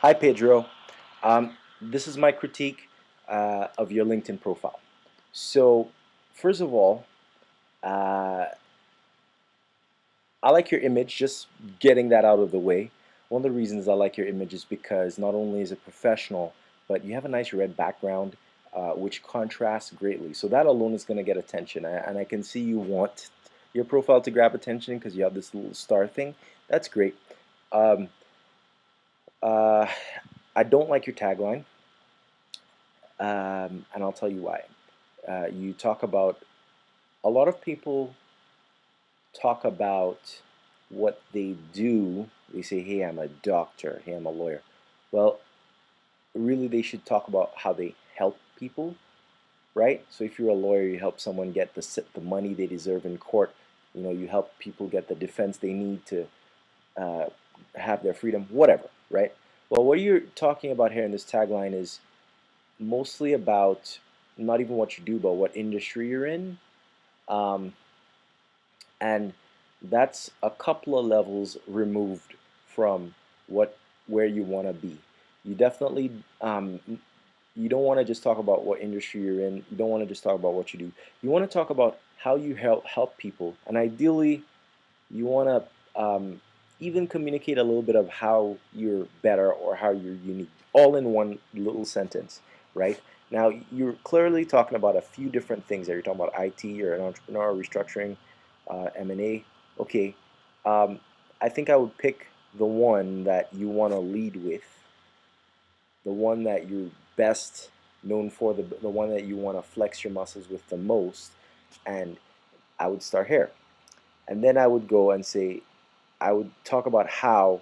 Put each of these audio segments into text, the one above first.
Hi, Pedro. This is my critique of your LinkedIn profile. So, first of all, uh, I like your image, just getting that out of the way. One of the reasons I like your image is because not only is it professional, but you have a nice red background, which contrasts greatly. So, that alone is going to get attention. And I can see you want your profile to grab attention because you have this little star thing. That's great. Um, uh, I don't like your tagline, and I'll tell you why. You talk about a lot of people talk about what they do. They say, "Hey, I'm a doctor. Hey, I'm a lawyer." Well, really, they should talk about how they help people, right? So if you're a lawyer, you help someone get the money they deserve in court. You help people get the defense they need to uh, have their freedom, whatever, right? Well, what you're talking about here in this tagline is mostly about not even what you do, but what industry you're in. Um, and that's a couple of levels removed from what where you want to be. You definitely you don't want to just talk about what industry you're in. You don't want to just talk about what you do. You want to talk about how you help people, and ideally, you want to even communicate a little bit of how you're better or how you're unique, all in one little sentence, right? Now, you're clearly talking about a few different things there. You're talking about IT, you're an entrepreneur, restructuring, M&A. Okay, um, I think I would pick the one that you want to lead with, the one that you're best known for, the one that you want to flex your muscles with the most, and I would start here. And then I would go and say, I would talk about how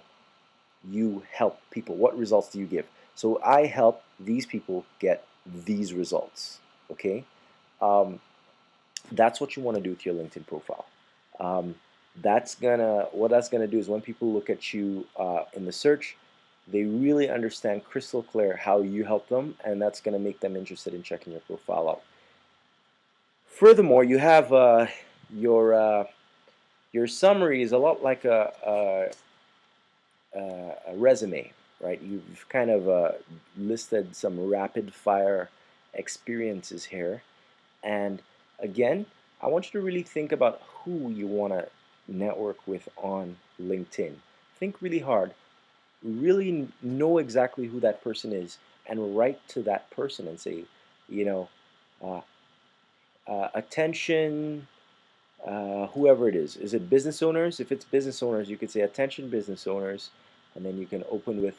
you help people. What results do you give? So I help these people get these results. Okay, um, that's what you want to do with your LinkedIn profile. Um, what that's gonna do is when people look at you in the search, they really understand crystal clear how you help them, and that's gonna make them interested in checking your profile out. Furthermore, you have your your summary is a lot like a resume, right? You've kind of listed some rapid fire experiences here. And again, I want you to really think about who you want to network with on LinkedIn. Think really hard, really know exactly who that person is, and write to that person and say, you know, uh, attention, whoever it is. Is it business owners? If it's business owners, you could say attention business owners, and then you can open with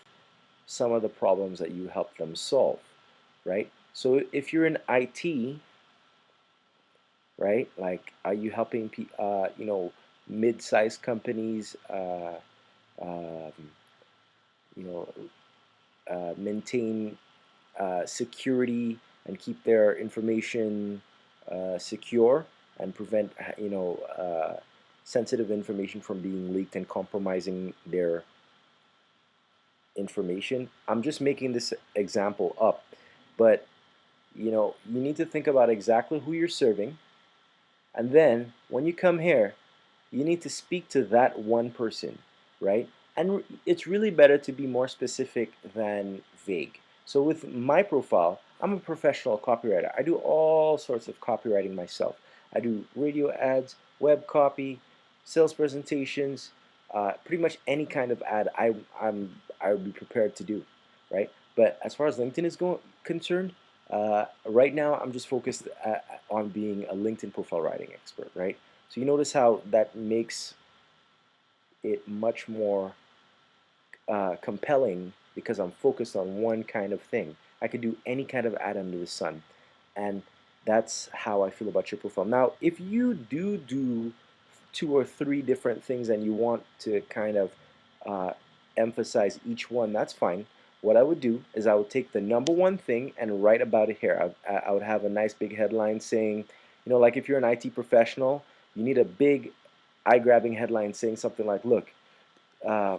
some of the problems that you help them solve, right? So if you're in IT, right, like are you helping mid-sized companies, um, you know, maintain security and keep their information secure and prevent sensitive information from being leaked and compromising their information. I'm just making this example up, but you need to think about exactly who you're serving, and then when you come here, you need to speak to that one person, right? And it's really better to be more specific than vague. So with my profile, I'm a professional copywriter. I do all sorts of copywriting myself. I do radio ads, web copy, sales presentations, pretty much any kind of ad I would be prepared to do, right? But as far as LinkedIn is concerned, right now I'm just focused on being a LinkedIn profile writing expert, right? So you notice how that makes it much more compelling because I'm focused on one kind of thing. I could do any kind of ad under the sun, and that's how I feel about your profile. Now, if you do two or three different things and you want to kind of uh, emphasize each one, that's fine. What I would do is I would take the number one thing and write about it here. I would have a nice big headline saying, like if you're an IT professional, you need a big eye-grabbing headline saying something like, "Look, uh,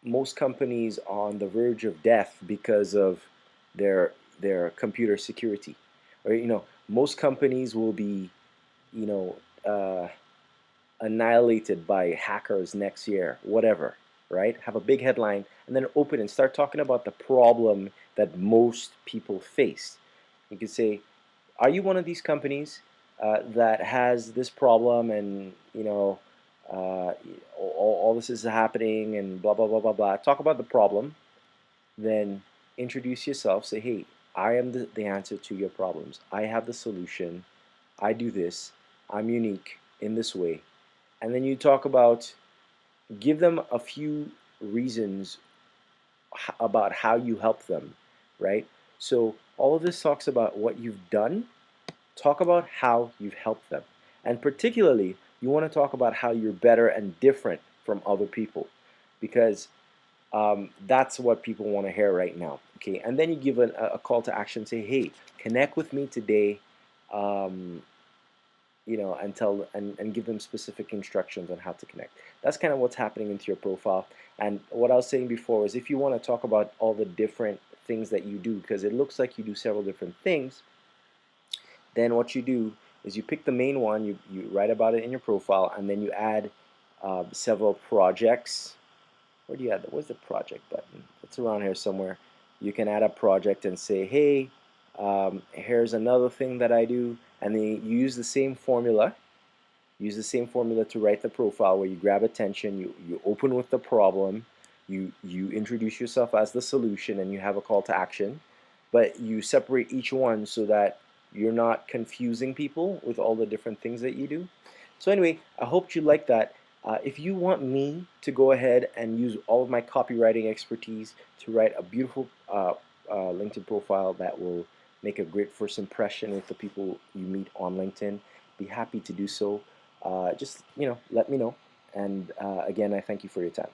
most companies are on the verge of death because of their computer security, or most companies will be, you know, uh, annihilated by hackers next year, whatever, right? Have a big headline and then open and start talking about the problem that most people face. You could say, are you one of these companies that has this problem, and all this is happening and blah blah blah blah blah. Talk about the problem, then introduce yourself. Say, hey, I am the answer to your problems. I have the solution. I do this. I'm unique in this way. And then you talk about, give them a few reasons about how you help them, right? So all of this talks about what you've done. Talk about how you've helped them. And particularly, you want to talk about how you're better and different from other people, because that's what people want to hear right now. Okay, and then you give a call to action. Say, hey, connect with me today. Um, and and give them specific instructions on how to connect. That's kind of what's happening into your profile. And what I was saying before is, if you want to talk about all the different things that you do, because it looks like you do several different things, then what you do is you pick the main one, you write about it in your profile, and then you add several projects. Where do you add? Where's the project button? It's around here somewhere. You can add a project and say, hey, here's another thing that I do, and then you use the same formula. Use the same formula to write the profile, where you grab attention, you open with the problem, you introduce yourself as the solution, and you have a call to action. But you separate each one so that you're not confusing people with all the different things that you do. So anyway, I hope you like that. If you want me to go ahead and use all of my copywriting expertise to write a beautiful LinkedIn profile that will make a great first impression with the people you meet on LinkedIn, be happy to do so. Just let me know. And again, I thank you for your time.